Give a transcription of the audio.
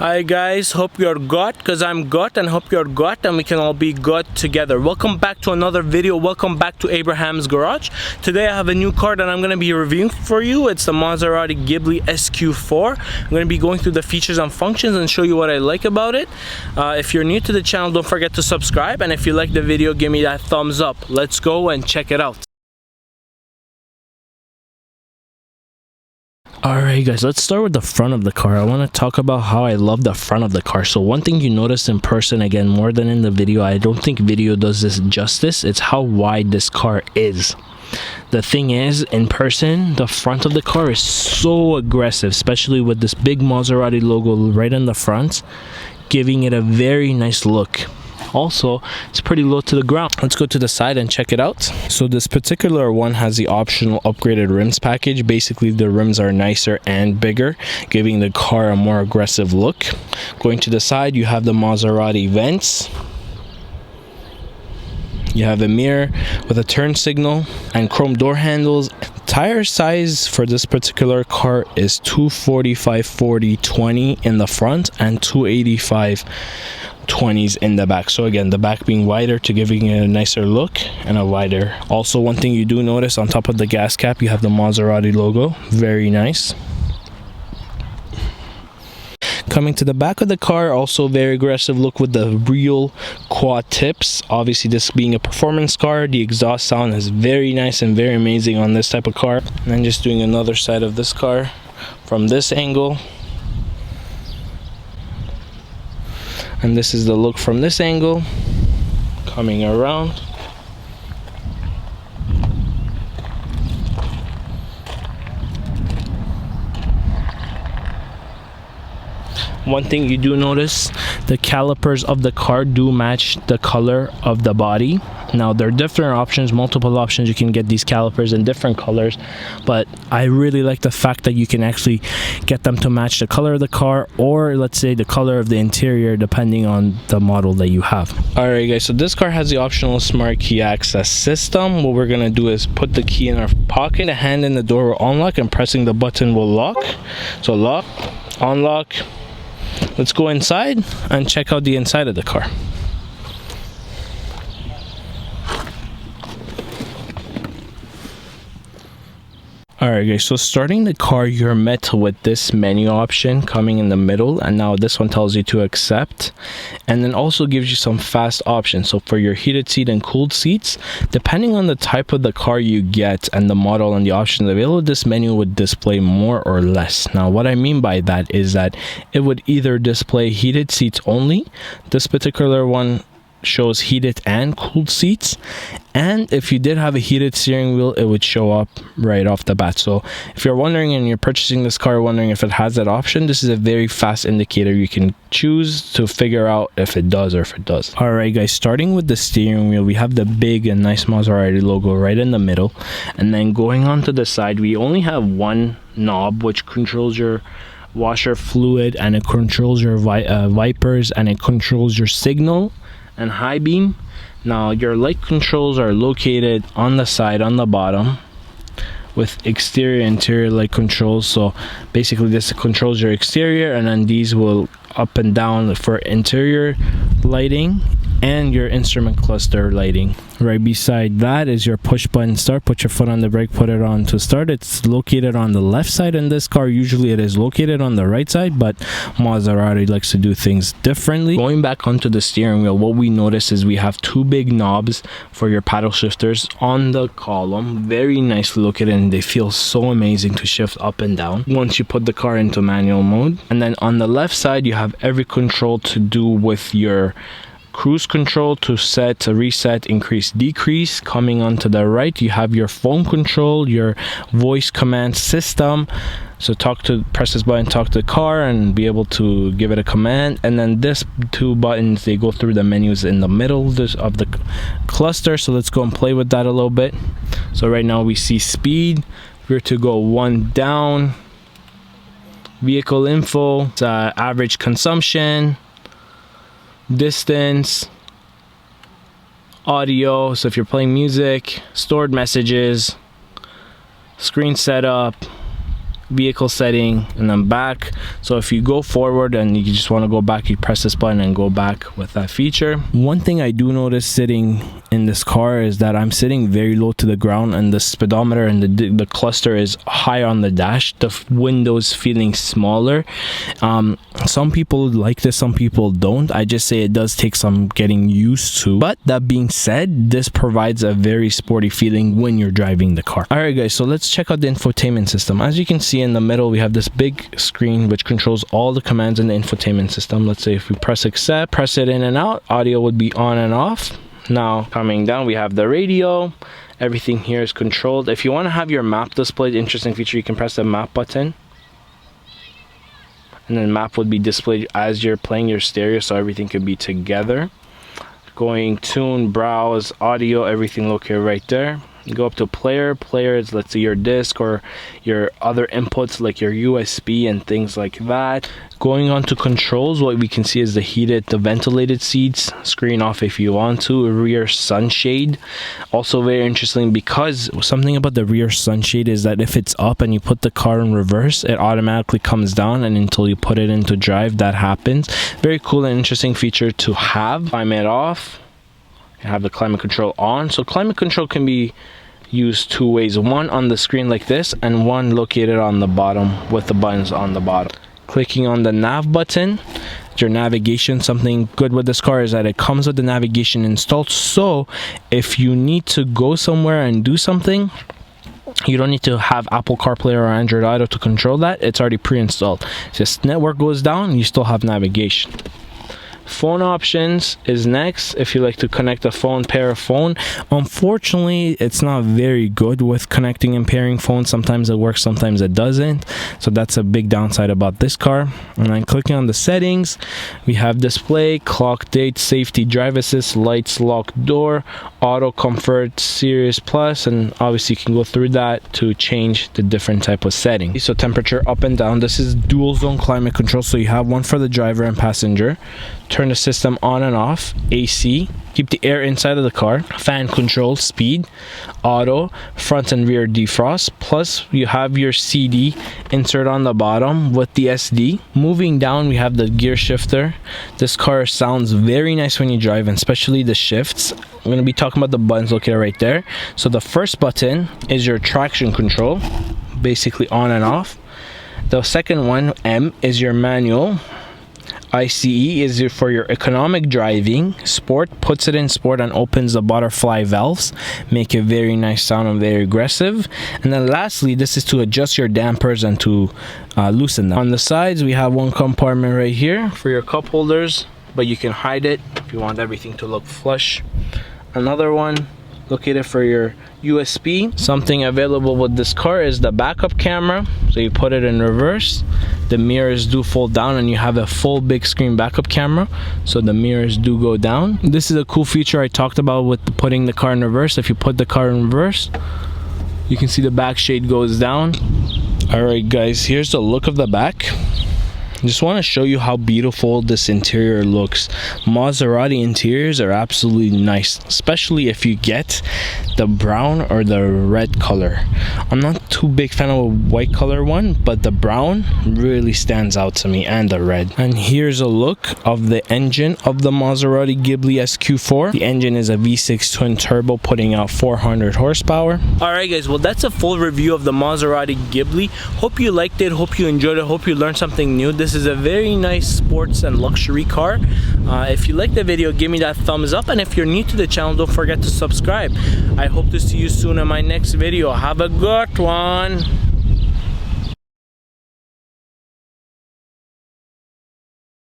Hi guys, hope you're good, because I'm good, and hope you're good, and we can all be good together. Welcome back to another video. Welcome back to Abraham's Garage. Today I have a new car that I'm going to be reviewing for you. It's the Maserati Ghibli SQ4. I'm going to be going through the features and functions and show you what I like about it. If you're new to the channel, don't forget to subscribe, and if you like the video, give me that thumbs up. Let's go and check it out. Alright guys, let's start with the front of the car. I want to talk about how I love the front of the car. So one thing you notice in person, again, more than in the video, I don't think video does this justice, it's how wide this car is. The thing is, in person, the front of the car is so aggressive, especially with this big Maserati logo right in the front, giving it a very nice look. Also, it's pretty low to the ground. Let's go to the side and check it out. So this particular one has the optional upgraded rims package. Basically, the rims are nicer and bigger, giving the car a more aggressive look. Going to the side, you have the Maserati vents. You have a mirror with a turn signal and chrome door handles. Tire size for this particular car is 245/40/20 in the front and 285/20s in the back. So again, the back being wider to giving it a nicer look and a wider. Also, one thing you do notice, on top of the gas cap, you have the Maserati logo. Very nice. Coming to the back of the car, also very aggressive look with the real quad tips. Obviously, this being a performance car, the exhaust sound is very nice and very amazing on this type of car. And then just doing another side of this car from this angle. And this is the look from this angle, coming around. One thing you do notice, the calipers of the car do match the color of the body. Now, there are different options, multiple options. You can get these calipers in different colors, but I really like the fact that you can actually get them to match the color of the car, or let's say the color of the interior, depending on the model that you have. Alright guys, so this car has the optional smart key access system. What we're going to do is put the key in our pocket, the hand in the door will unlock, and pressing the button will lock. So lock, unlock. Let's go inside and check out the inside of the car. Alright guys, so starting the car, you're met with this menu option coming in the middle, and now this one tells you to accept, and then also gives you some fast options. So for your heated seat and cooled seats, depending on the type of the car you get and the model and the options available, this menu would display more or less. Now what I mean by that is that it would either display heated seats only. This particular one shows heated and cooled seats, and if you did have a heated steering wheel, it would show up right off the bat. So if you're wondering and you're purchasing this car wondering if it has that option, this is a very fast indicator you can choose to figure out if it does or if it does. Alright guys, starting with the steering wheel, we have the big and nice Maserati logo right in the middle, and then going on to the side, we only have one knob which controls your washer fluid, and it controls your wipers, and it controls your signal and high beam. Now your light controls are located on the side, on the bottom, with exterior interior light controls. So basically this controls your exterior, and then these will up and down for interior lighting and your instrument cluster lighting. Right beside that is your push button start. Put your foot on the brake, put it on to start. It's located on the left side in this car. Usually it is located on the right side, but Maserati likes to do things differently. Going back onto the steering wheel, what we notice is we have two big knobs for your paddle shifters on the column, very nicely located, and they feel so amazing to shift up and down once you put the car into manual mode. And then on the left side, you have every control to do with your cruise control, to set, to reset, increase, decrease. Coming onto the right, you have your phone control, your voice command system. So press this button, talk to the car, and be able to give it a command. And then this two buttons, they go through the menus in the middle of the cluster. So let's go and play with that a little bit. So right now we see speed. We're to go one down, vehicle info, average consumption, distance, audio, so if you're playing music, stored messages, screen setup, vehicle setting, and then back. So if you go forward and you just want to go back, you press this button and go back with that feature. One thing I do notice sitting in this car is that I'm sitting very low to the ground, and the speedometer and the cluster is high on the dash. The windows feeling smaller. Some people like this, some people don't. I just say it does take some getting used to. But that being said, this provides a very sporty feeling when you're driving the car. Alright guys, so let's check out the infotainment system. As you can see in the middle, we have this big screen which controls all the commands in the infotainment system. Let's say if we press accept, press it in and out, audio would be on and off. Now coming down, we have the radio. Everything here is controlled. If you want to have your map displayed, interesting feature, you can press the map button, and then map would be displayed as you're playing your stereo, so everything could be together. Going tune, browse, audio, everything located right there. You go up to player is, let's say, your disc or your other inputs like your USB and things like that. Going on to controls, what we can see is the ventilated seats, screen off if you want to, rear sunshade. Also very interesting, because something about the rear sunshade is that if it's up and you put the car in reverse, it automatically comes down, and until you put it into drive, that happens. Very cool and interesting feature to have. Climate off. You have the climate control on. So climate control can be used two ways, one on the screen like this, and one located on the bottom with the buttons on the bottom. Clicking on the nav button, your navigation. Something good with this car is that it comes with the navigation installed, so if you need to go somewhere and do something, you don't need to have Apple CarPlay or Android Auto to control that. It's already pre-installed. Just network goes down, you still have navigation. Phone options is next. If you like to connect a phone, pair a phone. Unfortunately, it's not very good with connecting and pairing phones. Sometimes it works, sometimes it doesn't. So that's a big downside about this car. And then clicking on the settings, we have display, clock, date, safety, drive assist, lights, lock door, auto, comfort, Sirius Plus, and obviously you can go through that to change the different type of settings. So temperature up and down. This is dual zone climate control, so you have one for the driver and passenger. Turn the system on and off, AC, keep the air inside of the car, fan control, speed, auto, front and rear defrost, plus you have your CD insert on the bottom with the SD. Moving down, we have the gear shifter. This car sounds very nice when you drive, and especially the shifts. I'm going to be talking about the buttons located right there. So the first button is your traction control, basically on and off. The second one, M, is your manual. ICE is for your economic driving. Sport puts it in sport and opens the butterfly valves, make a very nice sound and very aggressive. And then lastly, this is to adjust your dampers and to loosen them. On the sides, we have one compartment right here for your cup holders, but you can hide it if you want everything to look flush. Another one located for your USB. Something available with this car is the backup camera. So you put it in reverse, the mirrors do fold down, and you have a full big screen backup camera, so the mirrors do go down. This is a cool feature I talked about with putting the car in reverse. If you put the car in reverse, you can see the back shade goes down. Alright guys, here's the look of the back. Just want to show you how beautiful this interior looks. Maserati interiors are absolutely nice, especially if you get the brown or the red color. I'm not too big fan of a white color one, but the brown really stands out to me, and the red. And here's a look of the engine of the Maserati Ghibli SQ4. The engine is a V6 twin turbo, putting out 400 horsepower. Alright guys, well that's a full review of the Maserati Ghibli. Hope you liked it, hope you enjoyed it, hope you learned something new. This is a very nice sports and luxury car. If you liked the video, give me that thumbs up, and if you're new to the channel, don't forget to subscribe. I hope to see you soon in my next video. Have a good one.